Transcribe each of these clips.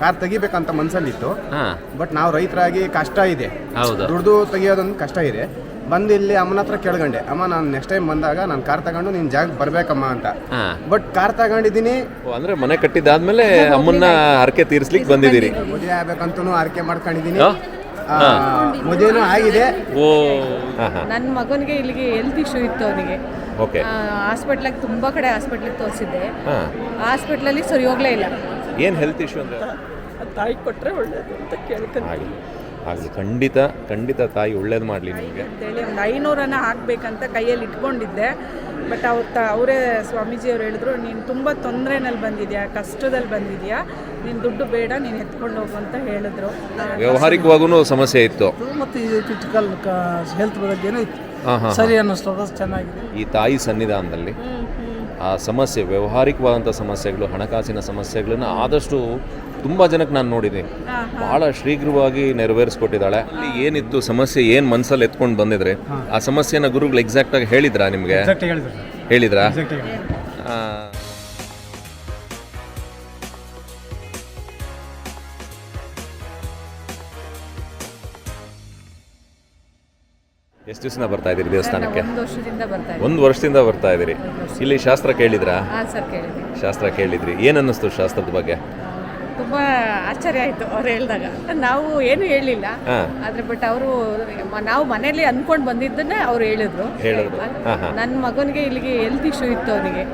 Car ತೆಗಿಬೇಕಂತ ಮನಸ್ಸಲ್ಲಿತ್ತು. But ನಾವು ರೈತರಾಗಿ ಕಷ್ಟ ಇದೆ, ಹೌದು, ದುಡ್ದು ತೆಗಿಯೋದೊಂದು ಕಷ್ಟ ಇದೆ. ಬಂದು ಇಲ್ಲಿ ಅಮ್ಮನ ಹತ್ರ ಕೇಳ್ಕೊಂಡೆ, ಅಮ್ಮ ನಾನು ನೆಕ್ಸ್ಟ್ ಟೈಮ್ ಬಂದಾಗ ನಾನು ಕಾರ್ ತಗೊಂಡು ನಿನ್ನ ಜಾಗ ಬರ್ಬೇಕಮ್ಮ ಅಂತ. ಬಟ್ ಕಾರ್ ತಗೊಂಡಿದ್ದೀನಿ ಅಂದ್ರೆ ಮನೆ ಕಟ್ಟಿದಾದ್ಮೇಲೆ ಅಮ್ಮನ್ನ ಹರಕೆ ತೀರಿಸ್ಲಿಕ್ಕೆ ಬಂದಿದ್ದೀರಿ. ಮದುವೆ ಆಗ್ಬೇಕಂತೂ ಆರಕೆ ಮಾಡ್ಕೊಂಡಿದ್ದೀನಿ, ಮದುವೆನೂ ಆಗಿದೆ. ನನ್ನ ಮಗನಿಗೆ ಇಲ್ಲಿಗೆ ಹೆಲ್ತ್ ಇಶ್ಯೂ ಇತ್ತು. ಅವನಿಗೆ ಹಾಸ್ಪಿಟ್ಲಾಗ ತುಂಬ ಕಡೆ ಹಾಸ್ಪಿಟ್ಲಿಗೆ ತೋರಿಸಿದ್ದೆ, ಹಾಸ್ಪಿಟ್ಲಲ್ಲಿ ಸರಿ ಹೋಗ್ಲೇ ಇಲ್ಲ. ಏನು ಹೆಲ್ತ್ ಇಶ್ಯೂ ಅಂದ್ರೆ ತಾಯಿ ಕೊಟ್ಟರೆ ಒಳ್ಳೇದು ಅಂತ ಕೇಳ್ಕೊಂಡು ಆಗಲಿ, ಖಂಡಿತ ತಾಯಿ ಒಳ್ಳೇದು ಮಾಡಲಿ ನಿಮಗೆ ಅಂತೇಳಿ ಒಂದು 500 ಹಾಕಬೇಕಂತ ಕೈಯಲ್ಲಿ ಇಟ್ಕೊಂಡಿದ್ದೆ. ಬಟ್ ಅವರೇ ಸ್ವಾಮೀಜಿಯವ್ರು ಹೇಳಿದ್ರು, ನೀನು ತುಂಬ ತೊಂದರೆನಲ್ಲಿ ಬಂದಿದ್ಯಾ, ಕಷ್ಟದಲ್ಲಿ ಬಂದಿದ್ಯಾ, ನೀನು ದುಡ್ಡು ಬೇಡ, ನೀನು ಎತ್ಕೊಂಡು ಹೋಗು ಅಂತ ಹೇಳಿದ್ರು. ವ್ಯವಹಾರಿಕವಾಗೂ ಸಮಸ್ಯೆ ಇತ್ತು ಮತ್ತು ಈ ಕ್ರಿಟಿಕಲ್ ಹೆಲ್ತ್ ಬಗ್ಗೆನೂ ಇತ್ತು. ಸರಿ ಅನ್ನಿಸ್ತದ, ಚೆನ್ನಾಗಿದೆ. ಈ ತಾಯಿ ಸನ್ನಿಧಾನದಲ್ಲಿ ಆ ಸಮಸ್ಯೆ, ವ್ಯವಹಾರಿಕವಾದಂಥ ಸಮಸ್ಯೆಗಳು, ಹಣಕಾಸಿನ ಸಮಸ್ಯೆಗಳನ್ನ ಆದಷ್ಟು ತುಂಬ ಜನಕ್ಕೆ ನಾನು ನೋಡಿದ್ದೀನಿ, ಭಾಳ ಶೀಘ್ರವಾಗಿ ನೆರವೇರಿಸ್ಕೊಟ್ಟಿದ್ದಾಳೆ. ಅಲ್ಲಿ ಏನಿತ್ತು ಸಮಸ್ಯೆ, ಏನು ಮನಸ್ಸಲ್ಲಿ ಎತ್ಕೊಂಡು ಬಂದಿದ್ರೆ ಆ ಸಮಸ್ಯೆನ ಗುರುಗಳು ಎಕ್ಸಾಕ್ಟಾಗಿ ಹೇಳಿದ್ರಾ ನಿಮಗೆ? ಹೇಳಿದ್ರಾ? ಎಷ್ಟು ದಿವಸದಿಂದ ಬರ್ತಾ ಇದ್ದೀರಿ ದೇವಸ್ಥಾನಕ್ಕೆ? 1 ವರ್ಷದಿಂದ ಬರ್ತಾ ಇದ್ದೀನಿ. 1 ವರ್ಷದಿಂದ ಬರ್ತಾ ಇದ್ದೀರಿ. ಇಲ್ಲಿ ಶಾಸ್ತ್ರ ಕೇಳಿದ್ರಾ? ಸರ್ ಕೇಳಿದ್ವಿ. ಶಾಸ್ತ್ರ ಕೇಳಿದ್ರಿ, ಏನು ಅನ್ನಿಸ್ತು ಶಾಸ್ತ್ರದ ಬಗ್ಗೆ? ತುಂಬ ಆಶ್ಚರ್ಯ ಆಯಿತು ಅವ್ರು ಹೇಳಿದಾಗ. ನಾವು ಏನು ಹೇಳಲಿಲ್ಲ, ಆದರೆ ಬಟ್ ಅವರು ನಾವು ಮನೇಲಿ ಅಂದ್ಕೊಂಡು ಬಂದಿದ್ದನ್ನೇ ಅವ್ರು ಹೇಳಿದ್ರು. ನನ್ನ ಮಗನಿಗೆ ಇಲ್ಲಿಗೆ ಹೆಲ್ತ್ ಇಶ್ಯೂ ಇತ್ತು. ಅವನಿಗೆ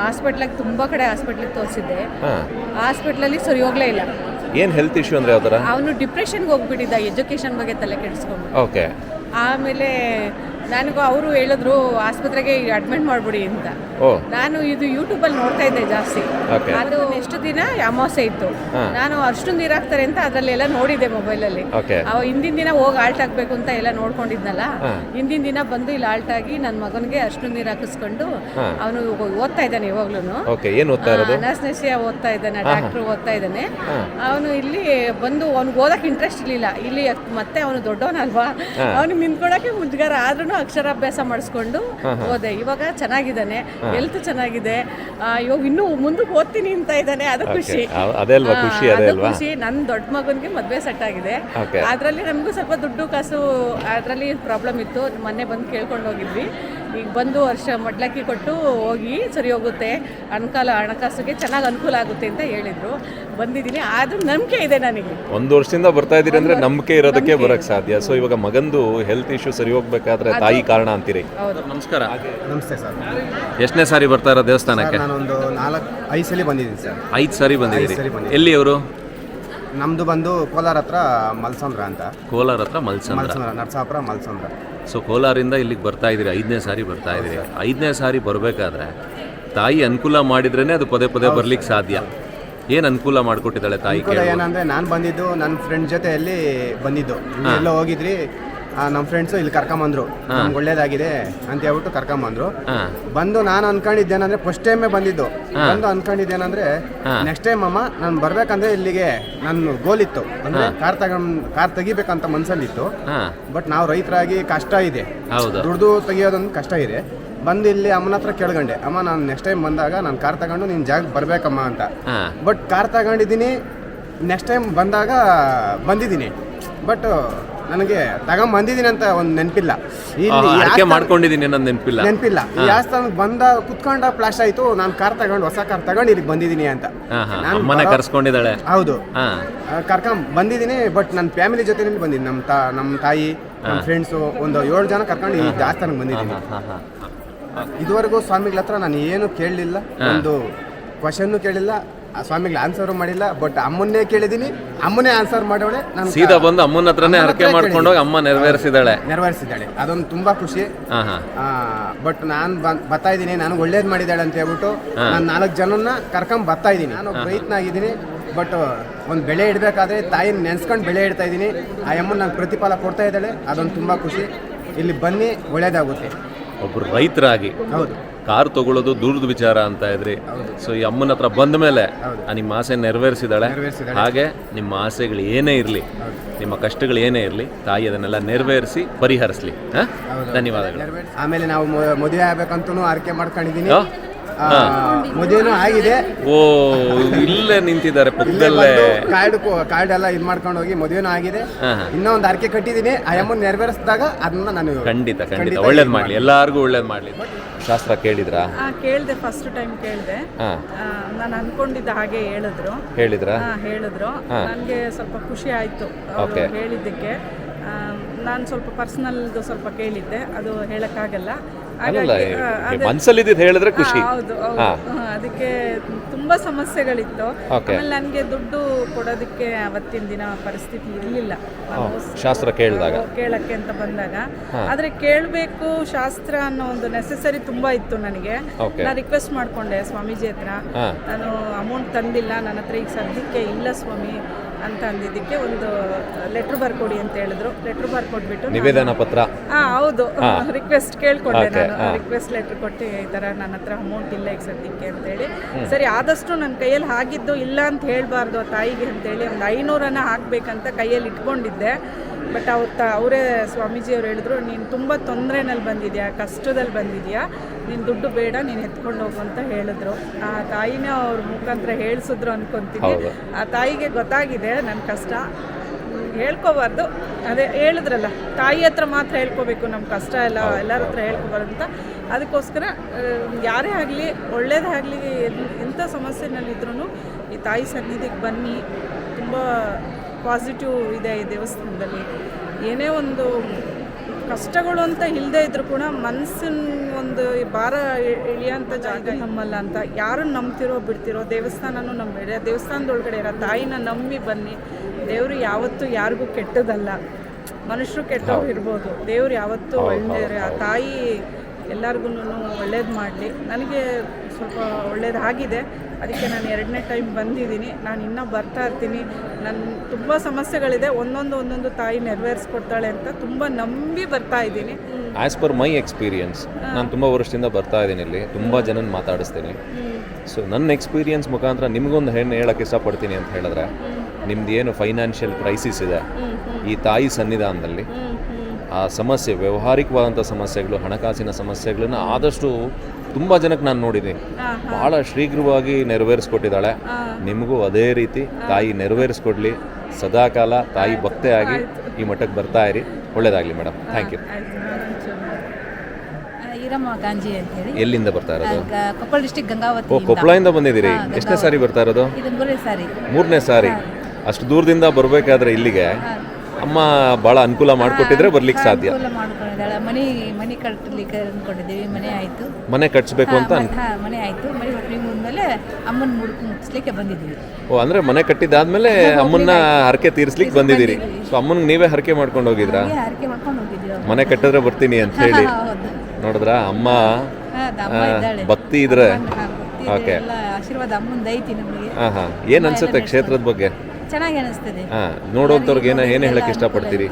ಹಾಸ್ಪಿಟ್ಲಾಗ ತುಂಬ ಕಡೆ ಹಾಸ್ಪಿಟ್ಲಿಗೆ ತೋರಿಸಿದ್ದೆ, ಹಾಸ್ಪಿಟ್ಲಲ್ಲಿ ಸರಿ ಹೋಗ್ಲೇ ಇಲ್ಲ. ಏನು ಹೆಲ್ತ್ ಇಶ್ಯೂ ಅಂದರೆ ಯಾವ ಥರ? ಅವನು ಡಿಪ್ರೆಷನ್ಗೆ ಹೋಗ್ಬಿಟ್ಟಿದ್ದ, ಎಜುಕೇಷನ್ ಬಗ್ಗೆ ತಲೆ ಕೆಡಿಸ್ಕೊಂಡು. ಆಮೇಲೆ ನನಗೂ ಅವರು ಹೇಳಿದ್ರು ಆಸ್ಪತ್ರೆಗೆ ಅಡ್ಮಿಟ್ ಮಾಡಿಬಿಡಿ ಅಂತ. ನಾನು ಇದು ಯೂಟ್ಯೂಬಲ್ಲಿ ನೋಡ್ತಾ ಇದ್ದೆ ಜಾಸ್ತಿ. ಅದು ಎಷ್ಟು ದಿನ ಅಮಾವಾಸ್ಯೆ ಇತ್ತು, ನಾನು ಅಷ್ಟೊಂದು ನೀರು ಹಾಕ್ತಾರೆ ಅಂತ ಅದರಲ್ಲೆಲ್ಲ ನೋಡಿದ್ದೆ ಮೊಬೈಲಲ್ಲಿ. ಹಿಂದಿನ ದಿನ ಹೋಗಿ ಆಲ್ಟ್ ಆಗಬೇಕು ಅಂತ ಎಲ್ಲ ನೋಡ್ಕೊಂಡಿದ್ನಲ್ಲ, ಹಿಂದಿನ ದಿನ ಬಂದು ಇಲ್ಲಿ ಆಲ್ಟ್ ಆಗಿ ನನ್ನ ಮಗನಿಗೆ ಅಷ್ಟು ನೀರು ಹಾಕಿಸ್ಕೊಂಡು ಅವನು ಓದ್ತಾ ಇದ್ದಾನೆ. ಇವಾಗ್ಲೂ ಅನಸ್ತೇಸಿಯಾ ಓದ್ತಾ ಇದ್ದಾನೆ, ಡಾಕ್ಟ್ರು ಓದ್ತಾ ಇದ್ದಾನೆ. ಅವನು ಇಲ್ಲಿ ಬಂದು ಅವ್ನಿಗೆ ಓದಕ್ಕೆ ಇಂಟ್ರೆಸ್ಟ್ ಇರಲಿಲ್ಲ. ಇಲ್ಲಿ ಮತ್ತೆ ಅವನು ದೊಡ್ಡವನಲ್ವಾ, ಅವನಿಗೆ ನಿಂತ್ಕೊಳಕ್ಕೆ ಮುಜುಗರ, ಆದ್ರೂ ಅಕ್ಷರಾಭ್ಯಾಸ ಮಾಡಿಸ್ಕೊಂಡು ಓದೆ. ಇವಾಗ ಚೆನ್ನಾಗಿದ್ದಾನೆ, ಹೆಲ್ತ್ ಚೆನ್ನಾಗಿದೆ. ಇವಾಗ ಇನ್ನೂ ಮುಂದಕ್ಕೆ ಓದ್ತೀನಿ ಅಂತ ಇದ್ದಾನೆ. ಅದು ಖುಷಿ, ಖುಷಿ. ನನ್ನ ದೊಡ್ಡ ಮಗನಿಗೆ ಮದುವೆ ಸೆಟ್ ಆಗಿದೆ. ಅದರಲ್ಲಿ ನಮಗೂ ಸ್ವಲ್ಪ ದುಡ್ಡು ಕಾಸು ಅದರಲ್ಲಿ ಪ್ರಾಬ್ಲಮ್ ಇತ್ತು. ಮೊನ್ನೆ ಬಂದು ಕೇಳ್ಕೊಂಡು ಹೋಗಿದ್ವಿ. ಈಗ ಬಂದು ವರ್ಷ ಮಡ್ಲಕ್ಕಿ ಕೊಟ್ಟು ಹೋಗಿ ಸರಿ ಹೋಗುತ್ತೆ, ಹಣಕಾಸಿಗೆ ಚೆನ್ನಾಗಿ ಅನುಕೂಲ ಆಗುತ್ತೆ ಅಂತ ಹೇಳಿದ್ರು. ಬಂದಿದ್ದೀನಿ, ಆದ್ರೂ ನಂಬಿಕೆ ಇದೆ ನನಗೆ. 1 ವರ್ಷದಿಂದ ಬರ್ತಾ ಇದ್ದೀರಿ ಅಂದ್ರೆ ನಂಬಿಕೆ ಇರೋದಕ್ಕೆ ಬರಕ್ಕೆ ಸಾಧ್ಯ. ಸೊ ಇವಾಗ ಮಗಂದು ಹೆಲ್ತ್ ಇಶ್ಯೂ ಸರಿ ಹೋಗ್ಬೇಕಾದ್ರೆ ತಾಯಿ ಕಾರಣ ಅಂತೀರಿ. ನಮಸ್ಕಾರ. ನಮಸ್ತೆ ಸರ್. ಎಷ್ಟನೇ ಸಾರಿ ಬರ್ತಾ ಇರೋ ದೇವಸ್ಥಾನಕ್ಕೆ? ನಾನೊಂದು 5 ಸಲ ಬಂದಿದ್ದೀನಿ ಸರ್. 5 ಸಾರಿ ಬಂದಿದ್ದೀರಿ. ಎಲ್ಲಿ ಅವರು? ನಮ್ದು ಬಂದು ಕೋಲಾರ ಹತ್ರ ಮಲ್ಸಂದ್ರ ಅಂತ. ಕೋಲಾರ ಹತ್ರ ಮಲ್ಸಂದ್ರ, ನರಸಾಪುರ ಮಲ್ಸಂದ್ರ. ಸೊ ಕೋಲಾರಿಂದ ಇಲ್ಲಿಗೆ ಬರ್ತಾ ಇದ್ದೀರಿ, 5ನೇ ಸಾರಿ ಬರ್ತಾ ಇದ್ದೀರಿ. 5ನೇ ಸಾರಿ ಬರಬೇಕಾದ್ರೆ ತಾಯಿ ಅನುಕೂಲ ಮಾಡಿದ್ರೇನೆ ಅದು ಪದೇ ಪದೇ ಬರ್ಲಿಕ್ಕೆ ಸಾಧ್ಯ. ಏನು ಅನುಕೂಲ ಮಾಡಿಕೊಟ್ಟಿದ್ದಾಳೆ ತಾಯಿ? ಏನಂದ್ರೆ ನಾನು ಬಂದಿದ್ದು ನನ್ನ ಫ್ರೆಂಡ್ ಜೊತೆಯಲ್ಲಿ ಬಂದಿದ್ದು. ಎಲ್ಲ ಹೋಗಿದ್ರಿ, ನಮ್ಮ ಫ್ರೆಂಡ್ಸು ಇಲ್ಲಿ ಕರ್ಕೊಂಬಂದ್ರು, ನಮ್ಗೆ ಒಳ್ಳೇದಾಗಿದೆ ಅಂತ ಹೇಳ್ಬಿಟ್ಟು ಕರ್ಕೊಂಬಂದ್ರು. ಬಂದು ನಾನು ಅನ್ಕೊಂಡಿದ್ದೇನಂದ್ರೆ ಫಸ್ಟ್ ಟೈಮೇ ಬಂದಿದ್ದು. ಬಂದು ಅನ್ಕೊಂಡಿದ್ದೇನಂದ್ರೆ ನೆಕ್ಸ್ಟ್ ಟೈಮ್ ಅಮ್ಮ ನಾನು ಬರ್ಬೇಕಂದ್ರೆ ಇಲ್ಲಿಗೆ ನನ್ನ ಗೋಲ್ ಇತ್ತು, ಅಂದ್ರೆ ಕಾರ್ ತೆಗಿಬೇಕಂತ ಮನ್ಸಲ್ಲಿತ್ತು. ಬಟ್ ನಾವು ರೈತರಾಗಿ ಕಷ್ಟ ಇದೆ, ದುಡ್ದು ತೆಗಿಯೋದೊಂದು ಕಷ್ಟ ಇದೆ. ಬಂದು ಇಲ್ಲಿ ಅಮ್ಮನ ಹತ್ರ ಕೇಳ್ಕೊಂಡೆ, ಅಮ್ಮ ನಾನು ನೆಕ್ಸ್ಟ್ ಟೈಮ್ ಬಂದಾಗ ನಾನು ಕಾರ್ ತಗೊಂಡು ನಿನ್ನ ಜಾಗ ಬರ್ಬೇಕಮ್ಮ ಅಂತ. ಬಟ್ ಕಾರ್ ತಗೊಂಡಿದ್ದೀನಿ, ನೆಕ್ಸ್ಟ್ ಟೈಮ್ ಬಂದಾಗ ಬಂದಿದ್ದೀನಿ. ಬಟ್ ನನಗೆ ತಗೊಂಬಂದಿದ್ದೀನಿ ಅಂತ ಒಂದು ನೆನಪಿಲ್ಲ, ಮಾಡ್ಕೊಂಡಿದ್ದೀನಿ ನೆನಪಿಲ್ಲ. ಈ ಆಸ್ಥಾನಕ್ಕೆ ಬಂದ ಕುತ್ಕೊಂಡ ಫ್ಲಾಶ್ ಆಯ್ತು, ನಾನು ಕಾರ್ ತಗೊಂಡು ಹೊಸ ಕಾರ್ ತಗೊಂಡು ಇಲ್ಲಿಗೆ ಬಂದಿದ್ದೀನಿ ಅಂತ. ನಾನು ಕರ್ಸ್ಕೊಂಡಿದ್ದಾಳೆ. ಹೌದು, ಕರ್ಕೊಂಡ್ ಬಂದಿದ್ದೀನಿ. ಬಟ್ ನನ್ನ ಫ್ಯಾಮಿಲಿ ಜೊತೆ ಬಂದಿದ್ದೀನಿ, ನಮ್ಮ ತಾಯಿ, ನಮ್ಮ ಫ್ರೆಂಡ್ಸು ಒಂದು 7 ಜನ ಕರ್ಕೊಂಡು ಈ ಆಸ್ಥಾನಕ್ಕೆ ಬಂದಿದ್ದೀನಿ. ಇದುವರೆಗೂ ಸ್ವಾಮಿಗಳ ಹತ್ರ ನಾನು ಏನು ಕೇಳಲಿಲ್ಲ, ಒಂದು ಕ್ವಶನ್ನು ಕೇಳಿಲ್ಲ, ಸ್ವಾಮಿಗಳು ಆನ್ಸರ್ ಮಾಡಿಲ್ಲ. ಬಟ್ ಅಮ್ಮನ್ನೇ ಕೇಳಿದ್ದೀನಿ, ಅಮ್ಮನೇ ಆನ್ಸರ್ ಮಾಡೋಳೆ. ನಾನು ಸೀದಾ ಬಂದು ಅಮ್ಮನ ಹತ್ರನೇ ಹರಕೆ ಮಾಡ್ಕೊಂಡೋಗಿ ಅಮ್ಮ ನೆರವೇರಿಸಿದ್ದಾಳೆ. ಅದೊಂದು ತುಂಬಾ ಖುಷಿ. ಬಟ್ ನಾನು ಬರ್ತಾ ಇದ್ದೀನಿ, ನನಗೆ ಒಳ್ಳೇದು ಮಾಡಿದ್ದಾಳೆ ಅಂತ ಹೇಳ್ಬಿಟ್ಟು ನಾನು 4 ಜನನ್ನ ಕರ್ಕೊಂಡ್ ಬರ್ತಾ ಇದ್ದೀನಿ. ನಾನು ಪ್ರಯತ್ನ ಆಗಿದ್ದೀನಿ. ಬಟ್ ಒಂದು ಬೆಳೆ ಇಡಬೇಕಾದ್ರೆ ತಾಯಿನ ನೆನೆಸ್ಕೊಂಡು ಬೆಳೆ ಇಡ್ತಾ ಇದ್ದೀನಿ. ಆ ಅಮ್ಮನ ನಂಗೆ ಪ್ರತಿಫಲ ಕೊಡ್ತಾ ಇದ್ದಾಳೆ, ಅದೊಂದು ತುಂಬ ಖುಷಿ. ಇಲ್ಲಿ ಬನ್ನಿ, ಒಳ್ಳೇದಾಗುತ್ತೆ. ಒಬ್ಬರು ರೈತರಾಗಿ ಕಾರ್ ತಗೊಳ್ಳೋದು ದೂರದ ವಿಚಾರ ಅಂತ ಇದ್ರಿ. ಸೊ ಈ ಅಮ್ಮನ ಹತ್ರ ಬಂದ ಮೇಲೆ ನಿಮ್ಮ ಆಸೆ ನೆರವೇರಿಸಿದಾಳೆ. ಹಾಗೆ ನಿಮ್ಮ ಆಸೆಗಳು ಏನೇ ಇರಲಿ, ನಿಮ್ಮ ಕಷ್ಟಗಳು ಏನೇ ಇರಲಿ, ತಾಯಿ ಅದನ್ನೆಲ್ಲ ನೆರವೇರಿಸಿ ಪರಿಹರಿಸಲಿ. ಧನ್ಯವಾದಗಳು. ಆಮೇಲೆ ನಾವು ಮದುವೆ ಆಗ್ಬೇಕಂತೂ ಆರಕೆ ಮಾಡ್ಕೊಂಡಿದ್ದೀನಿ. ಮದುವೆನೂ ಆಗಿದೆ. ಓ, ಇಲ್ಲೇ ನಿಂತಿದ್ದಾರೆ ಪಕ್ಕದಲ್ಲೇ. ಕಾರ್ಡ್ ಎಲ್ಲ ಇದು ಮಾಡ್ಕೊಂಡು ಹೋಗಿ ಮದುವೆನೂ ಆಗಿದೆ. ಇನ್ನೂ ಒಂದು ಅರ್ಕೆ ಕಟ್ಟಿದ್ದೀನಿ. ಆ ಅಮ್ಮನ ನೆರವೇರಿಸಿದಾಗ ಅದನ್ನ ನಾನು ಖಂಡಿತ ಒಳ್ಳೇದು ಮಾಡಲಿ, ಎಲ್ಲರಿಗೂ ಒಳ್ಳೇದು ಮಾಡಲಿ. ಶಾಸ್ತ್ರ ಕೇಳಿದ್ರಾ? ಕೇಳಿದೆ, ಫಸ್ಟ್ ಟೈಮ್ ಕೇಳಿದೆ. ನಾನು ಅನ್ಕೊಂಡಿದ್ದ ಹಾಗೆ ಹೇಳಿದ್ರು. ಹೇಳಿದ್ರು. ನನಗೆ ಸ್ವಲ್ಪ ಖುಷಿ ಆಯ್ತು ಅವ್ರು ಹೇಳಿದ್ದಕ್ಕೆ. ನಾನು ಸ್ವಲ್ಪ ಪರ್ಸನಲ್ದು ಸ್ವಲ್ಪ ಕೇಳಿದ್ದೆ, ಅದು ಹೇಳಕ್ಕಾಗಲ್ಲ. ಮನಸ್ಸಲ್ಲಿ ಹೇಳಿದ್ರೆ ಖುಷಿ. ಹೌದು, ಅದಕ್ಕೆ ತುಂಬಾ ಸಮಸ್ಯೆಗಳಿತ್ತು. ಆಮೇಲೆ ನನಗೆ ದುಡ್ಡು ಕೊಡೋದಕ್ಕೆ ಅವತ್ತಿನ ದಿನ ಪರಿಸ್ಥಿತಿ ಇರಲಿಲ್ಲ ಶಾಸ್ತ್ರ ಕೇಳಕ್ಕೆ ಅಂತ ಬಂದಾಗ. ಆದ್ರೆ ಕೇಳಬೇಕು ಶಾಸ್ತ್ರ ಅನ್ನೋ ಒಂದು ನೆಸೆಸರಿ ತುಂಬಾ ಇತ್ತು ನನಗೆ. ನಾನು ರಿಕ್ವೆಸ್ಟ್ ಮಾಡ್ಕೊಂಡೆ ಸ್ವಾಮೀಜಿ ಹತ್ರ, ನಾನು ಅಮೌಂಟ್ ತಂದಿಲ್ಲ, ನನ್ನ ಹತ್ರ ಈಗ ಸದ್ಯಕ್ಕೆ ಇಲ್ಲ ಸ್ವಾಮಿ ಅಂತ ಅಂದಿದ್ದಕ್ಕೆ ಒಂದು ಲೆಟ್ರ್ ಬರ್ಕೊಡಿ ಅಂತ ಹೇಳಿದ್ರು. ಲೆಟ್ರ್ ಬರ್ಕೊಟ್ಬಿಟ್ಟು ನಿವೇದನಾ ಪತ್ರ, ಹೌದು, ರಿಕ್ವೆಸ್ಟ್ ಕೇಳ್ಕೊಂಡೆ. ನಾನು ರಿಕ್ವೆಸ್ಟ್ ಲೆಟ್ರ್ ಕೊಟ್ಟು ಈ ಥರ ನನ್ನ ಹತ್ರ ಅಮೌಂಟ್ ಇಲ್ಲ ಈಗ ಸದ್ಯಕ್ಕೆ ಅಂತೇಳಿ. ಸರಿ, ಆದಷ್ಟು ನನ್ನ ಕೈಯಲ್ಲಿ ಆಗಿದ್ದು ಇಲ್ಲ ಅಂತ ಹೇಳಬಾರ್ದು ತಾಯಿಗೆ ಅಂತೇಳಿ ಒಂದು 500 ಹಾಕಬೇಕಂತ ಕೈಯಲ್ಲಿ ಇಟ್ಕೊಂಡಿದ್ದೆ. ಬಟ್ ಅವರೇ ಸ್ವಾಮೀಜಿಯವ್ರು ಹೇಳಿದ್ರು, ನೀನು ತುಂಬ ತೊಂದರೆನಲ್ಲಿ ಬಂದಿದ್ಯಾ, ಕಷ್ಟದಲ್ಲಿ ಬಂದಿದ್ಯಾ, ನೀನು ದುಡ್ಡು ಬೇಡ, ನೀನು ಎತ್ಕೊಂಡು ಹೋಗು ಅಂತ ಹೇಳಿದ್ರು. ಆ ತಾಯಿನೇ ಅವ್ರ ಮುಖಾಂತರ ಹೇಳಿಸಿದ್ರು ಅನ್ಕೊಂತೀನಿ. ಆ ತಾಯಿಗೆ ಗೊತ್ತಾಗಿದೆ ನನ್ನ ಕಷ್ಟ, ಹೇಳ್ಕೋಬಾರ್ದು. ಅದೇ ಹೇಳಿದ್ರಲ್ಲ, ತಾಯಿ ಹತ್ರ ಮಾತ್ರ ಹೇಳ್ಕೋಬೇಕು ನಮ್ಮ ಕಷ್ಟ ಎಲ್ಲ, ಎಲ್ಲರ ಹತ್ರ ಹೇಳ್ಕೋಬಾರ್ದು ಅಂತ. ಅದಕ್ಕೋಸ್ಕರ ಯಾರೇ ಆಗಲಿ, ಒಳ್ಳೇದೇ ಆಗಲಿ, ಎಂಥ ಸಮಸ್ಯೆನಲ್ಲಿದ್ರೂ ಈ ತಾಯಿ ಸನ್ನಿಧಿಗೆ ಬನ್ನಿ. ತುಂಬ ಪಾಸಿಟಿವ್ ಇದೆ ಈ ದೇವಸ್ಥಾನದಲ್ಲಿ. ಏನೇ ಒಂದು ಕಷ್ಟಗಳು ಅಂತ ಇಲ್ಲದೆ ಇದ್ರೂ ಕೂಡ ಮನಸ್ಸಿನ ಒಂದು ಭಾರ ಇಳಿಯೋಂಥ ಜಾಗ ನಮ್ಮಲ್ಲ ಅಂತ. ಯಾರನ್ನು ನಂಬ್ತಿರೋ ಬಿಡ್ತಿರೋ, ದೇವಸ್ಥಾನನೂ ನಂಬೇಡ, ದೇವಸ್ಥಾನದೊಳಗಡೆ ಇರೋ ತಾಯಿನ ನಂಬಿ ಬನ್ನಿ. ದೇವರು ಯಾವತ್ತೂ ಯಾರಿಗೂ ಕೆಟ್ಟದಲ್ಲ. ಮನುಷ್ಯರು ಕೆಟ್ಟೋಗಿರ್ಬೋದು, ದೇವ್ರು ಯಾವತ್ತೂ ಒಳ್ಳೆಯವ್ರೆ. ಆ ತಾಯಿ ಎಲ್ಲರಿಗೂ ಒಳ್ಳೇದು ಮಾಡಲಿ. ನನಗೆ ಸ್ವಲ್ಪ ಒಳ್ಳೇದಾಗಿದೆ, ಅದಕ್ಕೆ ನಾನು 2ನೇ ಟೈಮ್ ಬಂದಿದ್ದೀನಿ. ನಾನು ಇನ್ನೂ ಬರ್ತಾ ಇರ್ತೀನಿ. ನನ್ನ ತುಂಬ ಸಮಸ್ಯೆಗಳಿದೆ, ಒಂದೊಂದು ತಾಯಿ ನೆರವೇರಿಸ್ಕೊಡ್ತಾಳೆ ಅಂತ ತುಂಬ ನಂಬಿ ಬರ್ತಾ ಇದ್ದೀನಿ. ಆ್ಯಸ್ ಪರ್ ಮೈ ಎಕ್ಸ್ಪೀರಿಯನ್ಸ್, ನಾನು ತುಂಬ ವರ್ಷದಿಂದ ಬರ್ತಾ ಇದ್ದೀನಿ ಇಲ್ಲಿ, ತುಂಬ ಜನನ ಮಾತಾಡಿಸ್ತೀನಿ. ಸೊ ನನ್ನ ಎಕ್ಸ್ಪೀರಿಯನ್ಸ್ ಮುಖಾಂತರ ನಿಮಗೊಂದು ಹೇಳಕ್ಕೆ ಇಷ್ಟಪಡ್ತೀನಿ ಅಂತ ಹೇಳಿದ್ರೆ, ನಿಮ್ದು ಏನು ಫೈನಾನ್ಷಿಯಲ್ ಕ್ರೈಸಿಸ್ ಇದೆ ಈ ತಾಯಿ ಸನ್ನಿಧಾನದಲ್ಲಿ, ಆ ಸಮಸ್ಯೆ, ವ್ಯಾವಹಾರಿಕವಾದಂಥ ಸಮಸ್ಯೆಗಳು, ಹಣಕಾಸಿನ ಸಮಸ್ಯೆಗಳನ್ನ ಆದಷ್ಟು ತುಂಬ ಜನಕ್ಕೆ ನಾನು ನೋಡಿದ್ದೀನಿ. ಭಾಳ ಶೀಘ್ರವಾಗಿ ನೆರವೇರಿಸ್ಕೊಟ್ಟಿದ್ದಾಳೆ. ನಿಮಗೂ ಅದೇ ರೀತಿ ತಾಯಿ ನೆರವೇರಿಸ್ಕೊಡ್ಲಿ. ಸದಾಕಾಲ ತಾಯಿ ಭಕ್ತೆ ಆಗಿ ಈ ಮಠಕ್ಕೆ ಬರ್ತಾ ಇರಿ. ಒಳ್ಳೇದಾಗಲಿ madam. Thank you. Eeramma Ganji ಅಂತ ಹೇಳಿ. ಎಲ್ಲಿಂದ ಬರ್ತಾ ಇರೋದು? ಕೊಪ್ಪಳ ಡಿಸ್ಟಿಕ್ ಗಂಗಾವತಿ. ಓ, ಕೊಪ್ಪಳದಿಂದ ಬಂದಿದ್ದೀರಿ. ಎಷ್ಟನೇ ಸಾರಿ ಬರ್ತಾ ಇರೋದು? ಇದು 3ನೇ ಸಾರಿ. 3ನೇ ಸಾರಿ. ಅಷ್ಟು ದೂರದಿಂದ ಬರಬೇಕಾದ್ರೆ ಇಲ್ಲಿಗೆ ಅಮ್ಮ ಭಾಳ ಅನುಕೂಲ ಮಾಡಿಕೊಟ್ಟಿದ್ರೆ ಬರ್ಲಿಕ್ಕೆ ಸಾಧ್ಯ. ಮಾಡ್ಕೊಂಡಿದ್ದಾಳೆ. ಮನೆ ಕಟ್ಟಲಿಕ್ಕೆ ಅಂದ್ಕೊಂಡಿದ್ದೀವಿ. ಮನೆ ಆಯಿತು. ಮನೆ ಕಟ್ಸ್ಬೇಕು ಅಂತ ಮನೆ ಆಯಿತು. ಮನೆ ಓಪನಿಂಗ್ ಮುಂದ್ಮೇಲೆ ಅಮ್ಮನ ಮುಗಿಸ್ಲಿಕ್ಕೆ ಬಂದಿದ್ದೀವಿ. ಓ, ಅಂದ್ರೆ ಮನೆ ಕಟ್ಟಿದ್ದಾದ್ಮೇಲೆ ಅಮ್ಮನ್ನ ಹರಕೆ ತೀರಿಸ್ಲಿಕ್ಕೆ ಬಂದಿದ್ದೀರಿ. ಸೊ ಅಮ್ಮನಿಗೆ ನೀವೇ ಹರಕೆ ಮಾಡ್ಕೊಂಡು ಹೋಗಿದ್ರಾ? ಹರಕೆ ಮಾಡ್ಕೊಂಡು ಹೋಗಿದ್ದೀವಿ. ಮನೆ ಕಟ್ಟಿದ್ರೆ ಬರ್ತೀನಿ ಅಂತ ಹೇಳಿ. ನೋಡಿದ್ರ ಅಮ್ಮ ಭಕ್ತಿ ಇದ್ರೆ. ಓಕೆ, ಆಶೀರ್ವಾದ ಅಮ್ಮಂದು ಐತಿ ನಮಗೆ. ಏನ್ ಅನ್ಸುತ್ತೆ ಕ್ಷೇತ್ರದ ಬಗ್ಗೆ? ಚೆನ್ನಾಗಿ ಅನಿಸ್ತದೆ. ನೋಡೋಂಥವ್ರಿಗೆ ಏನು ಹೇಳಕ್ ಇಷ್ಟಪಡ್ತೀರಿ?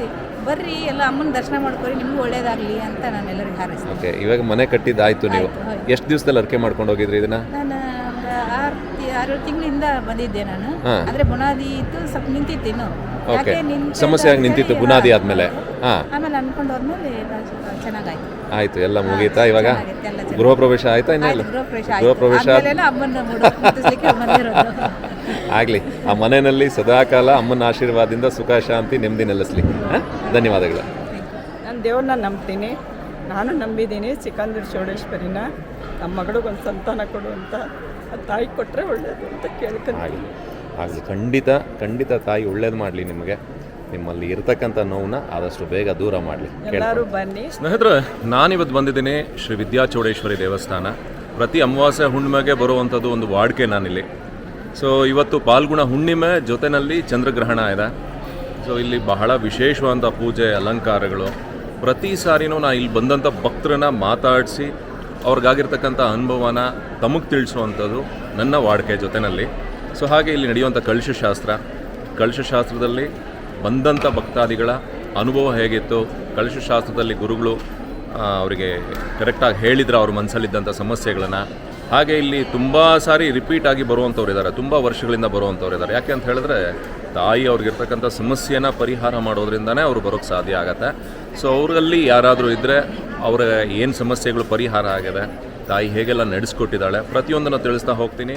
ಬರ್ರಿ, ಎಲ್ಲ ಅಮ್ಮನ ದರ್ಶನ ಮಾಡ್ಕೊರಿ, ನಿಮ್ಗೂ ಒಳ್ಳೇದಾಗ್ಲಿ ಅಂತ ನಾನು ಎಲ್ಲರಿಗೂ ಹಾರೈಸ್ತೀನಿ. ಓಕೆ, ಇವಾಗ ಮನೆ ಕಟ್ಟಿದ್ದಾಯ್ತು. ನೀವು ಎಷ್ಟು ದಿವಸದಲ್ಲಿ ಹರಕೆ ಮಾಡ್ಕೊಂಡು ಹೋಗಿದ್ರಿ ಇದನ್ನ? ನಾನು 6 ತಿಂಗಳಿಂದ ಬಂದಿದ್ದೆ ನಾನು. ಆದ್ರೆ ಬುನಾದಿ ಇತ್ತು, ಸ್ವಲ್ಪ ನಿಂತಿತ್ತು ಇನ್ನು. ಸಮಸ್ಯೆ ಆಗಿ ನಿಂತಿತ್ತು ಬುನಾದಿ ಆದ್ಮೇಲೆ. ಆಮೇಲೆ ಅನ್ಕೊಂಡು ಹೋದ್ಮೇಲೆ ಚೆನ್ನಾಗಾಯ್ತು. ಆಯ್ತು, ಎಲ್ಲ ಮುಗೀತಾ? ಇವಾಗ ಗೃಹ ಪ್ರವೇಶ ಆಯ್ತಾ? ಇನ್ನೆಲ್ಲ ಗೃಹ ಪ್ರವೇಶ ಆಗ್ಲಿ. ಆ ಮನೆಯಲ್ಲಿ ಸದಾಕಾಲ ಅಮ್ಮನ ಆಶೀರ್ವಾದದಿಂದ ಸುಖ ಶಾಂತಿ ನೆಮ್ಮದಿ ನೆಲೆಸ್ಲಿ. ಧನ್ಯವಾದಗಳು. ನಾನು ದೇವ್ರನ್ನ ನಂಬ್ತೀನಿ. ನಾನು ನಂಬಿದ್ದೀನಿ ಸಿಕಂದೂರು ಚೌಡೇಶ್ವರಿನ. ನಮ್ಮ ಮಗಳಿಗೊಂದು ಸಂತಾನ ಕೊಡು ಅಂತ ತಾಯಿ ಕೊಟ್ಟರೆ ಒಳ್ಳೆಯದು ಅಂತ ಕೇಳ್ಕೊಂಡು. ಆಗಲಿ, ಖಂಡಿತ ತಾಯಿ ಒಳ್ಳೇದು ಮಾಡಲಿ ನಿಮಗೆ. ನಿಮ್ಮಲ್ಲಿ ಇರ್ತಕ್ಕಂಥ ನೋವನ್ನ ಆದಷ್ಟು ಬೇಗ ದೂರ ಮಾಡಲಿ. ಎಲ್ಲರೂ ಬನ್ನಿ ಸ್ನೇಹಿತರೆ. ನಾನಿವತ್ತು ಬಂದಿದ್ದೀನಿ ಶ್ರೀ ವಿದ್ಯಾಚೌಡೇಶ್ವರಿ ದೇವಸ್ಥಾನ. ಪ್ರತಿ ಅಮಾವಾಸ್ಯೆ ಹುಣ್ಣಿಮೆಗೆ ಬರುವಂಥದ್ದು ಒಂದು ವಾಡಿಕೆ ನಾನಿಲ್ಲಿ. ಸೊ ಇವತ್ತು ಪಾಲ್ಗುಣ ಹುಣ್ಣಿಮೆ ಜೊತೆಯಲ್ಲಿ ಚಂದ್ರಗ್ರಹಣ ಇದೆ. ಸೊ ಇಲ್ಲಿ ಬಹಳ ವಿಶೇಷವಾದಂಥ ಪೂಜೆ, ಅಲಂಕಾರಗಳು. ಪ್ರತಿ ಸಾರಿನೂ ನಾನು ಇಲ್ಲಿ ಬಂದಂಥ ಭಕ್ತರನ್ನ ಮಾತಾಡಿಸಿ ಅವ್ರಿಗಾಗಿರ್ತಕ್ಕಂಥ ಅನುಭವನ ತಮಗೆ ತಿಳಿಸುವಂಥದ್ದು ನನ್ನ ವಾಡಿಕೆ ಜೊತೆಯಲ್ಲಿ. ಸೊ ಹಾಗೆ ಇಲ್ಲಿ ನಡೆಯುವಂಥ ಕಳಶಶಾಸ್ತ್ರದಲ್ಲಿ ಬಂದಂಥ ಭಕ್ತಾದಿಗಳ ಅನುಭವ ಹೇಗಿತ್ತು, ಕಳಶಶಾಸ್ತ್ರದಲ್ಲಿ ಗುರುಗಳು ಅವರಿಗೆ ಕರೆಕ್ಟಾಗಿ ಹೇಳಿದ್ರು ಅವ್ರ ಮನಸ್ಸಲ್ಲಿದ್ದಂಥ ಸಮಸ್ಯೆಗಳನ್ನು. ಹಾಗೆ ಇಲ್ಲಿ ತುಂಬ ಸಾರಿ ರಿಪೀಟ್ ಆಗಿ ಬರುವಂಥವ್ರು ಇದ್ದಾರೆ, ತುಂಬ ವರ್ಷಗಳಿಂದ ಬರುವಂಥವ್ರು ಇದ್ದಾರೆ. ಯಾಕೆ ಅಂತ ಹೇಳಿದ್ರೆ ತಾಯಿ ಅವ್ರಿಗಿರ್ತಕ್ಕಂಥ ಸಮಸ್ಯೆನ ಪರಿಹಾರ ಮಾಡೋದ್ರಿಂದನೇ ಅವ್ರು ಬರೋಕ್ಕೆ ಸಾಧ್ಯ ಆಗುತ್ತೆ. ಸೊ ಅವರಲ್ಲಿ ಯಾರಾದರೂ ಇದ್ದರೆ ಅವರ ಏನು ಸಮಸ್ಯೆಗಳು ಪರಿಹಾರ ಆಗಿದೆ, ತಾಯಿ ಹೇಗೆಲ್ಲ ನಡೆಸ್ಕೊಟ್ಟಿದ್ದಾಳೆ ಪ್ರತಿಯೊಂದನ್ನು ತಿಳಿಸ್ತಾ ಹೋಗ್ತೀನಿ.